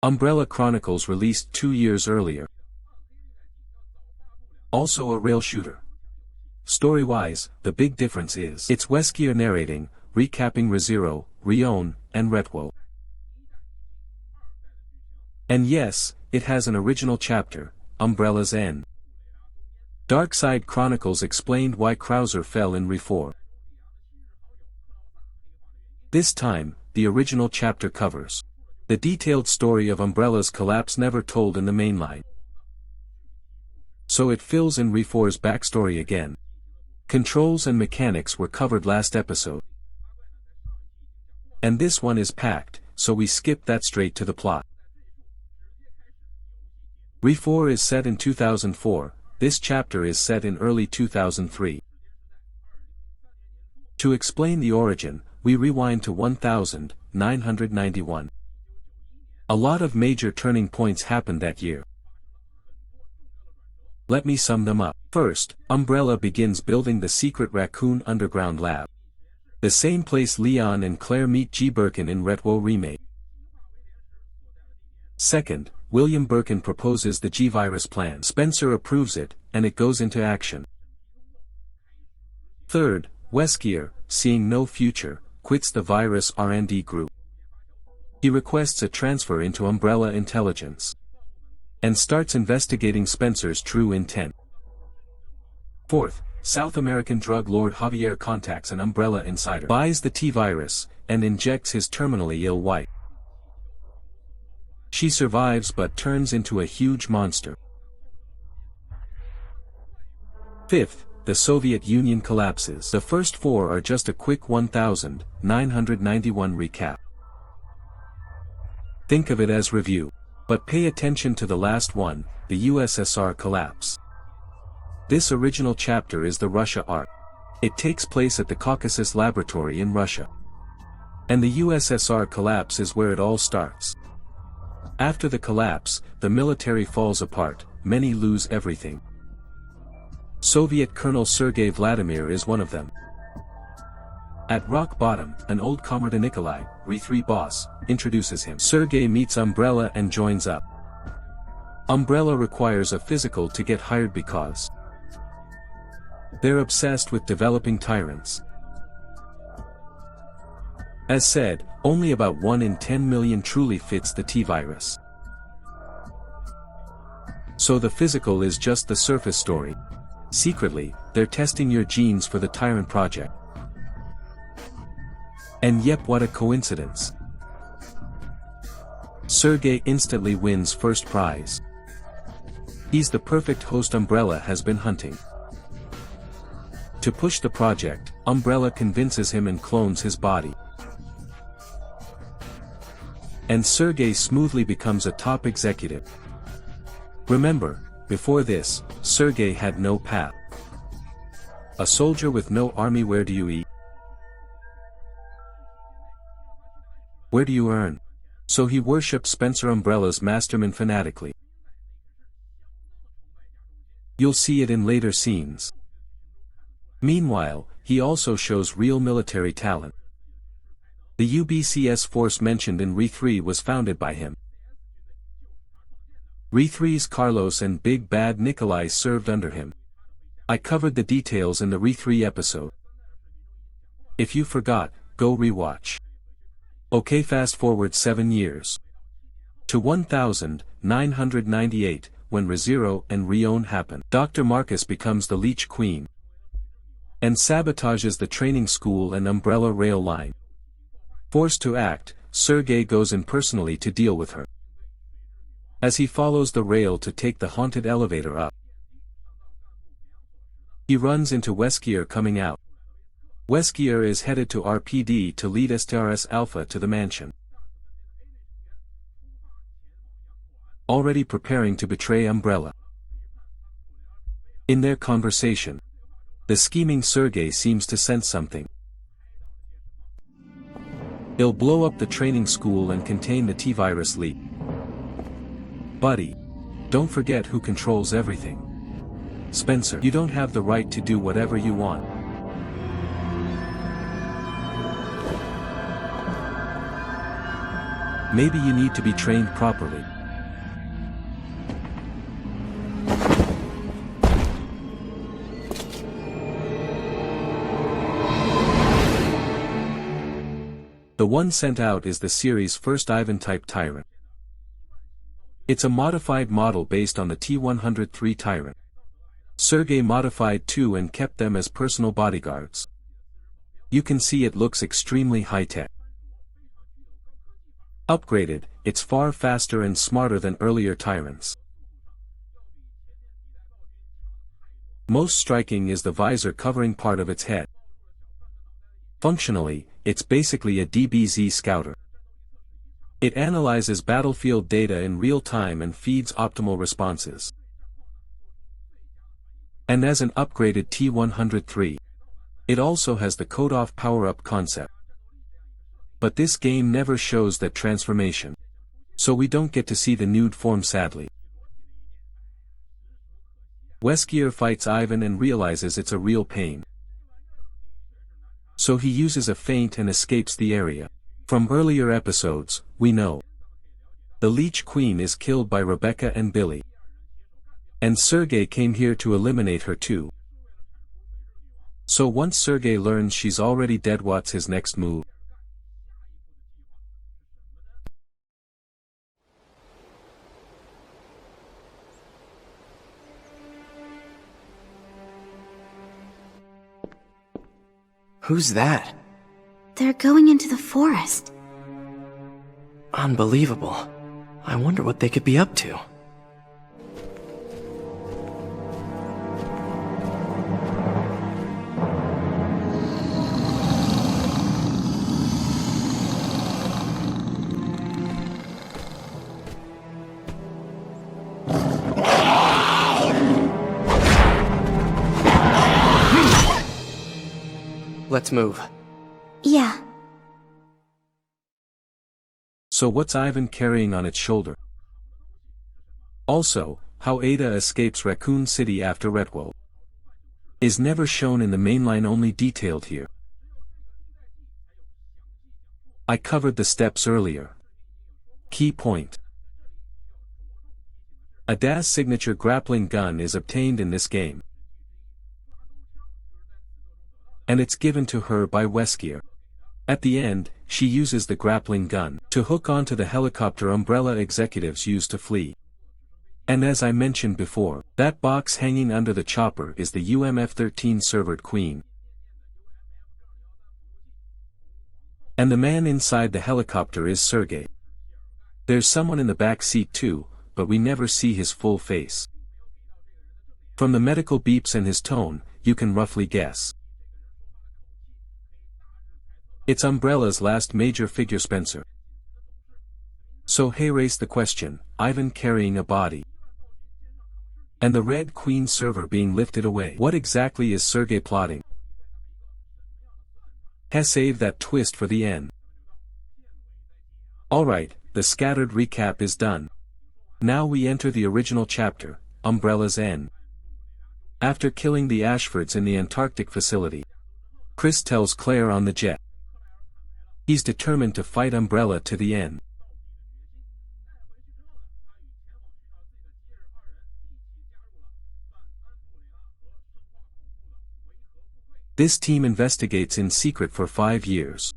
Umbrella Chronicles released 2 years earlier. Also a rail shooter. Story-wise, the big difference is it's Wesker narrating, recapping ReZero, Rion, and Retwo. And yes, it has an original chapter, Umbrella's End. Darkside Chronicles explained why Krauser fell in Re4. This time, the original chapter covers the detailed story of Umbrella's collapse never told in the mainline. So it fills in Re4's backstory again. Controls and mechanics were covered last episode. And this one is packed, so we skip that straight to the plot. Re4 is set in 2004, this chapter is set in early 2003. To explain the origin, we rewind to 1991. A lot of major turning points happened that year. Let me sum them up. First, Umbrella begins building the secret Raccoon Underground lab. The same place Leon and Claire meet G. Birkin in Retwo Remake. Second, William Birkin proposes the G-Virus plan. Spencer approves it, and it goes into action. Third, Wesker, seeing no future, quits the virus R&D group. He requests a transfer into Umbrella Intelligence. And starts investigating Spencer's true intent. Fourth, South American drug lord Javier contacts an Umbrella insider, buys the T-Virus, and injects his terminally ill wife. She survives but turns into a huge monster. Fifth, the Soviet Union collapses. The first 4 are just a quick 1991 recap. Think of it as review. But pay attention to the last one, the USSR collapse. This original chapter is the Russia arc. It takes place at the Caucasus Laboratory in Russia. And the USSR collapse is where it all starts. After the collapse, the military falls apart, many lose everything. Soviet Colonel Sergei Vladimir is one of them. At rock bottom, an old comrade Nikolai, Re3 boss, introduces him. Sergei meets Umbrella and joins up. Umbrella requires a physical to get hired because they're obsessed with developing tyrants. As said, only about 1 in 10 million truly fits the T-Virus. So the physical is just the surface story. Secretly, they're testing your genes for the Tyrant Project. And yep, what a coincidence. Sergei instantly wins first prize. He's the perfect host Umbrella has been hunting. To push the project, Umbrella convinces him and clones his body. And Sergei smoothly becomes a top executive. Remember, before this, Sergei had no path. A soldier with no army, where do you eat? Where do you earn? So he worshipped Spencer Umbrella's mastermind fanatically. You'll see it in later scenes. Meanwhile, he also shows real military talent. The UBCS force mentioned in Re3 was founded by him. Re3's Carlos and Big Bad Nikolai served under him. I covered the details in the Re3 episode. If you forgot, go rewatch. Okay, fast forward 7 years. To 1998, when ReZero and Rion happen. Dr. Marcus becomes the Leech Queen. And sabotages the training school and Umbrella rail line. Forced to act, Sergei goes in personally to deal with her. As he follows the rail to take the haunted elevator up, he runs into Wesker coming out. Wesker is headed to RPD to lead STRS Alpha to the mansion. Already preparing to betray Umbrella. In their conversation, the scheming Sergei seems to sense something. He'll blow up the training school and contain the T-Virus leak. Buddy, don't forget who controls everything. Spencer, you don't have the right to do whatever you want. Maybe you need to be trained properly. The one sent out is the series' first Ivan-type Tyrant. It's a modified model based on the T-103 Tyrant. Sergei modified two and kept them as personal bodyguards. You can see it looks extremely high-tech. Upgraded, it's far faster and smarter than earlier Tyrants. Most striking is the visor covering part of its head. Functionally, it's basically a DBZ scouter. It analyzes battlefield data in real time and feeds optimal responses. And as an upgraded T-103, it also has the Kodov power-up concept. But this game never shows that transformation, so we don't get to see the nude form sadly. Wesker fights Ivan and realizes it's a real pain. So he uses a feint and escapes the area. From earlier episodes, we know the Leech Queen is killed by Rebecca and Billy. And Sergei came here to eliminate her too. So once Sergei learns she's already dead, what's his next move? Who's that? They're going into the forest. Unbelievable. I wonder what they could be up to. Let's move. Yeah. So what's Ivan carrying on its shoulder? Also, how Ada escapes Raccoon City after Retwell is never shown in the mainline, only detailed here. I covered the steps earlier. Key point. A DAS signature grappling gun is obtained in this game. And it's given to her by Wesker. At the end, she uses the grappling gun to hook onto the helicopter Umbrella executives used to flee. And as I mentioned before, that box hanging under the chopper is the U.M.F. 13 servered Queen. And the man inside the helicopter is Sergei. There's someone in the back seat too, but we never see his full face. From the medical beeps and his tone, you can roughly guess. It's Umbrella's last major figure, Spencer. So hey, raise the question, Ivan carrying a body and the Red Queen server being lifted away. What exactly is Sergei plotting? Save that twist for the end. Alright, the scattered recap is done. Now we enter the original chapter, Umbrella's End. After killing the Ashfords in the Antarctic facility, Chris tells Claire on the jet he's determined to fight Umbrella to the end. This team investigates in secret for 5 years.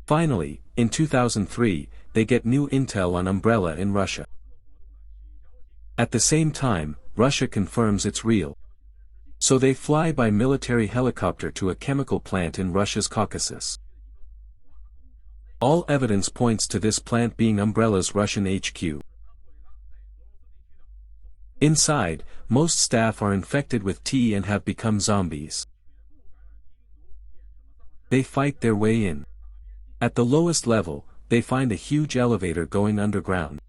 Finally, in 2003, they get new intel on Umbrella in Russia. At the same time, Russia confirms it's real. So they fly by military helicopter to a chemical plant in Russia's Caucasus. All evidence points to this plant being Umbrella's Russian HQ. Inside, most staff are infected with T and have become zombies. They fight their way in. At the lowest level, they find a huge elevator going underground.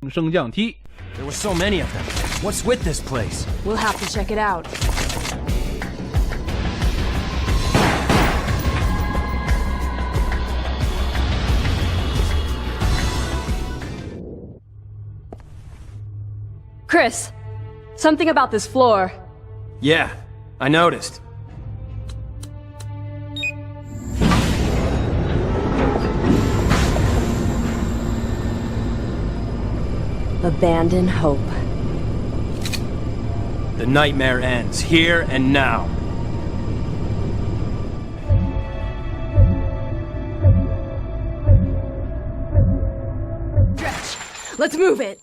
There were so many of them. What's with this place? We'll have to check it out. Chris, something about this floor. Yeah, I noticed. Abandon hope. The nightmare ends, here and now. Let's move it!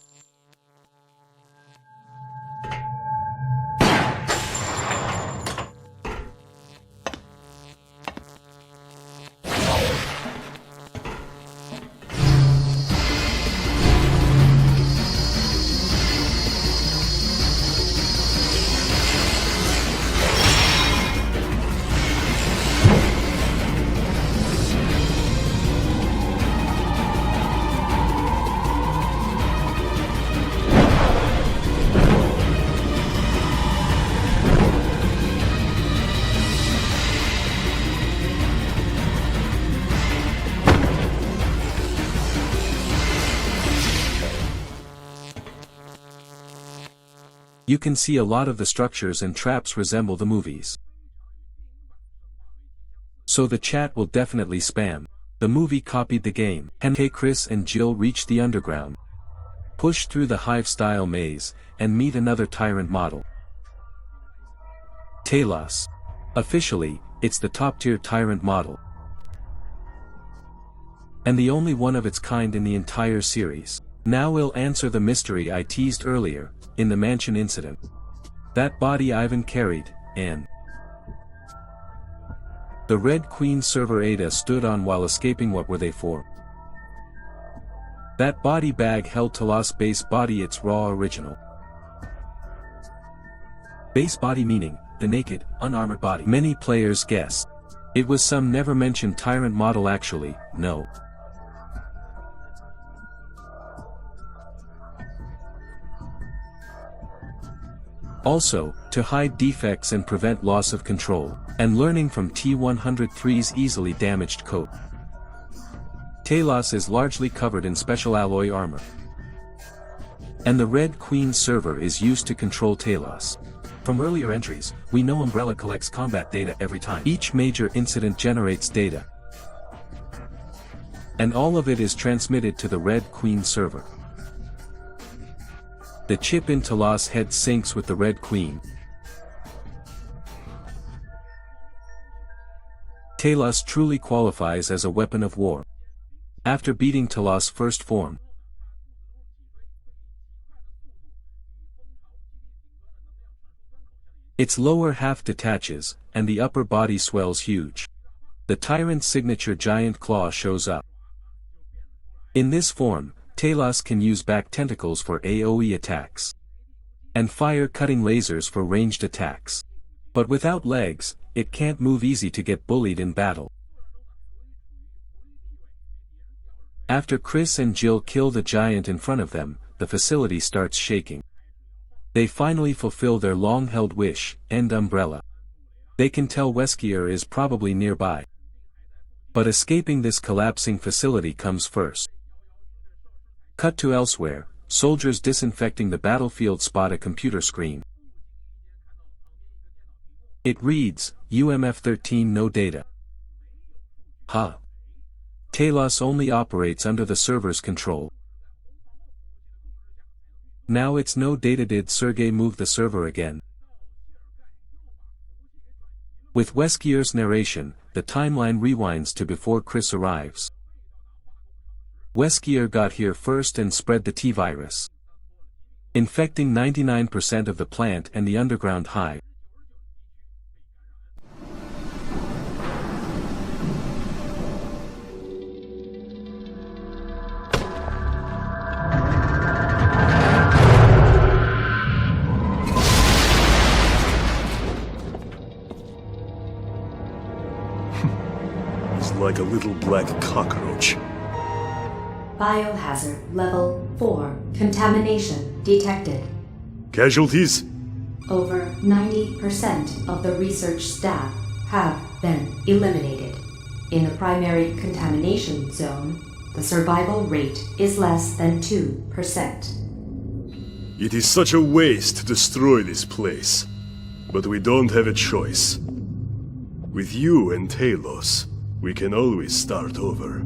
You can see a lot of the structures and traps resemble the movies. So the chat will definitely spam. The movie copied the game. Henry, Chris and Jill reach the underground, push through the hive-style maze, and meet another tyrant model. Talos. Officially, it's the top-tier tyrant model. And the only one of its kind in the entire series. Now we'll answer the mystery I teased earlier, in the mansion incident. That body Ivan carried, and the Red Queen server Ada stood on while escaping. What were they for? That body bag held Talos' base body, its raw original. Base body meaning, the naked, unarmored body. Many players guess it was some never-mentioned tyrant model. Actually, no. Also, to hide defects and prevent loss of control, and learning from T-103's easily damaged coat. Talos is largely covered in special alloy armor. And the Red Queen server is used to control Talos. From earlier entries, we know Umbrella collects combat data every time each major incident generates data. And all of it is transmitted to the Red Queen server. The chip in Talos' head syncs with the Red Queen. Talos truly qualifies as a weapon of war. After beating Talos' first form, its lower half detaches, and the upper body swells huge. The Tyrant's signature giant claw shows up. In this form, Talos can use back tentacles for AoE attacks, and fire cutting lasers for ranged attacks. But without legs, it can't move easy to get bullied in battle. After Chris and Jill kill the giant in front of them, the facility starts shaking. They finally fulfill their long-held wish, end Umbrella. They can tell Wesker is probably nearby. But escaping this collapsing facility comes first. Cut to elsewhere, soldiers disinfecting the battlefield spot a computer screen. It reads, U.M.F 13 no data. Huh. Talos only operates under the server's control. Now it's no data. Did Sergei move the server again? With Wesker's narration, the timeline rewinds to before Chris arrives. Wesker got here first and spread the T-virus, infecting 99% of the plant and the underground hive. He's like a little black cockroach. Biohazard level 4. Contamination detected. Casualties? Over 90% of the research staff have been eliminated. In the primary contamination zone, the survival rate is less than 2%. It is such a waste to destroy this place. But we don't have a choice. With you and Talos, we can always start over.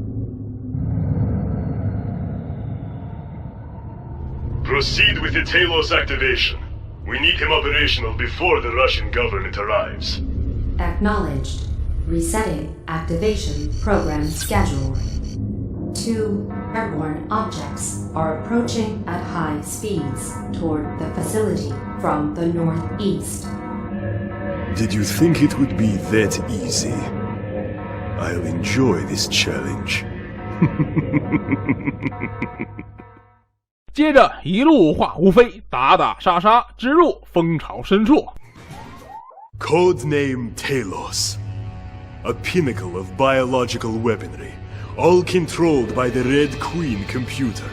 Proceed with the Talos activation. We need him operational before the Russian government arrives. Acknowledged. Resetting activation program schedule. 2 airborne objects are approaching at high speeds toward the facility from the northeast. Did you think it would be that easy? I'll enjoy this challenge. 接着一路化无非，打打杀杀，直入蜂巢深处。 Codename Talos. A pinnacle of biological weaponry, all controlled by the Red Queen computer.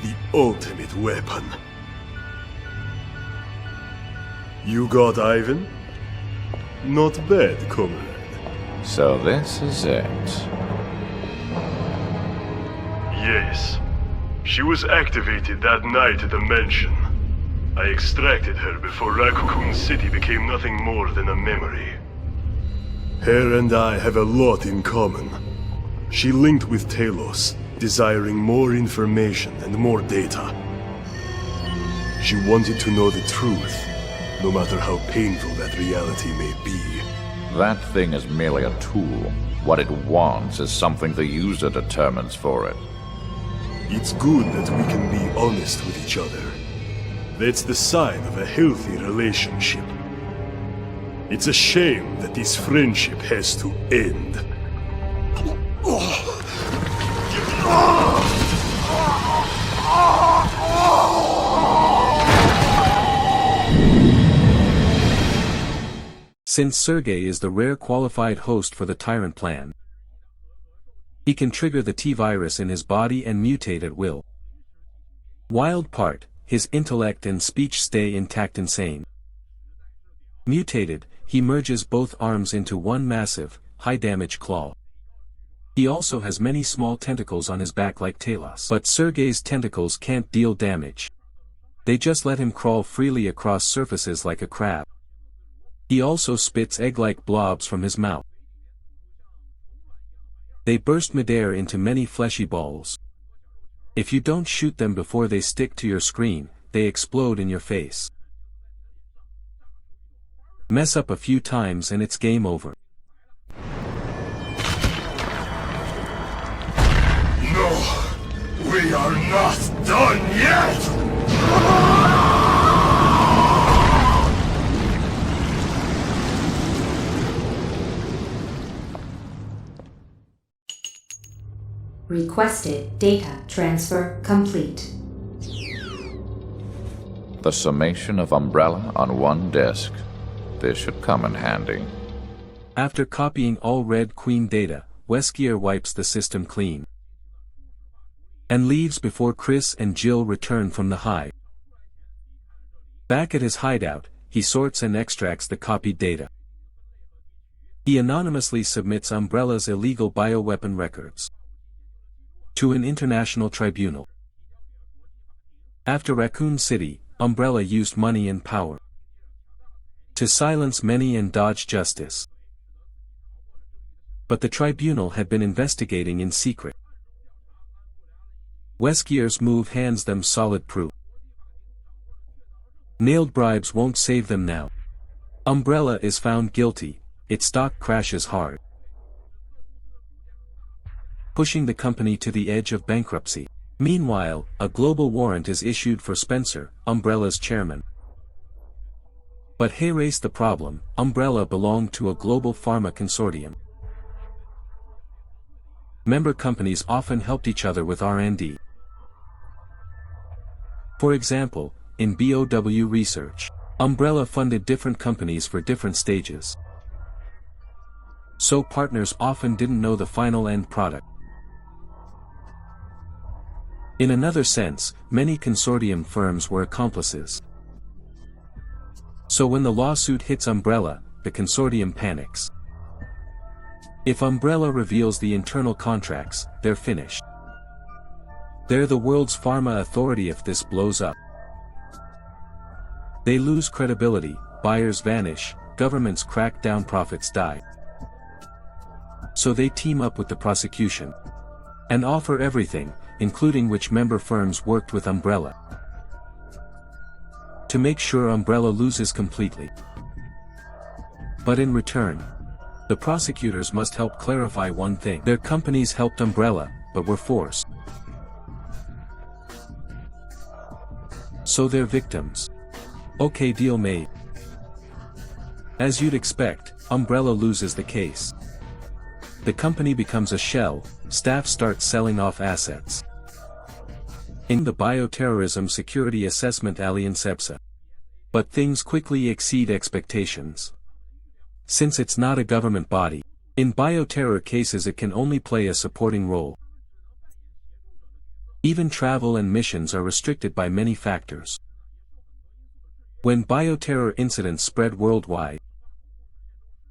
The ultimate weapon. You got Ivan? Not bad, comrade. So this is it. Yes. She was activated that night at the mansion. I extracted her before Raccoon City became nothing more than a memory. Her and I have a lot in common. She linked with Talos, desiring more information and more data. She wanted to know the truth, no matter how painful that reality may be. That thing is merely a tool. What it wants is something the user determines for it. It's good that we can be honest with each other. That's the sign of a healthy relationship. It's a shame that this friendship has to end. Since Sergei is the rare qualified host for the Tyrant plan, he can trigger the T-virus in his body and mutate at will. Wild part, his intellect and speech stay intact and sane. Mutated, he merges both arms into one massive, high-damage claw. He also has many small tentacles on his back like Talos. But Sergei's tentacles can't deal damage. They just let him crawl freely across surfaces like a crab. He also spits egg-like blobs from his mouth. They burst midair into many fleshy balls. If you don't shoot them before they stick to your screen, they explode in your face. Mess up a few times and it's game over. No, we are not done yet! Requested data transfer complete. The summation of Umbrella on one disk. This should come in handy. After copying all Red Queen data, Wesker wipes the system clean and leaves before Chris and Jill return from the hive. Back at his hideout, he sorts and extracts the copied data. He anonymously submits Umbrella's illegal bioweapon records to an international tribunal. After Raccoon City, Umbrella used money and power to silence many and dodge justice. But the tribunal had been investigating in secret. Wesker's move hands them solid proof. Nailed bribes won't save them now. Umbrella is found guilty, its stock crashes hard, pushing the company to the edge of bankruptcy. Meanwhile, a global warrant is issued for Spencer, Umbrella's chairman. But hey, race the problem, Umbrella belonged to a global pharma consortium. Member companies often helped each other with R&D. For example, in BOW research, Umbrella funded different companies for different stages. So partners often didn't know the final end product. In another sense, many consortium firms were accomplices. So when the lawsuit hits Umbrella, the consortium panics. If Umbrella reveals the internal contracts, they're finished. They're the world's pharma authority if this blows up. They lose credibility, buyers vanish, governments crack down, profits die. So they team up with the prosecution and offer everything, including which member firms worked with Umbrella. to make sure Umbrella loses completely. But in return, the prosecutors must help clarify one thing. Their companies helped Umbrella, but were forced. So they're victims. Okay, deal made. As you'd expect, Umbrella loses the case. The company becomes a shell, staff starts selling off assets. In the Bioterrorism Security Assessment Alliance EBSA. But things quickly exceed expectations. Since it's not a government body, in bioterror cases it can only play a supporting role. Even travel and missions are restricted by many factors. When bioterror incidents spread worldwide,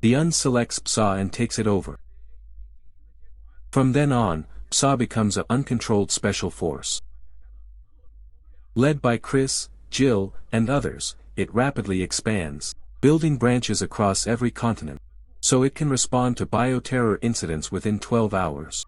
the UN selects BSAA and takes it over. From then on, BSAA becomes an uncontrolled special force. Led by Chris, Jill, and others, it rapidly expands, building branches across every continent, so it can respond to bioterror incidents within 12 hours.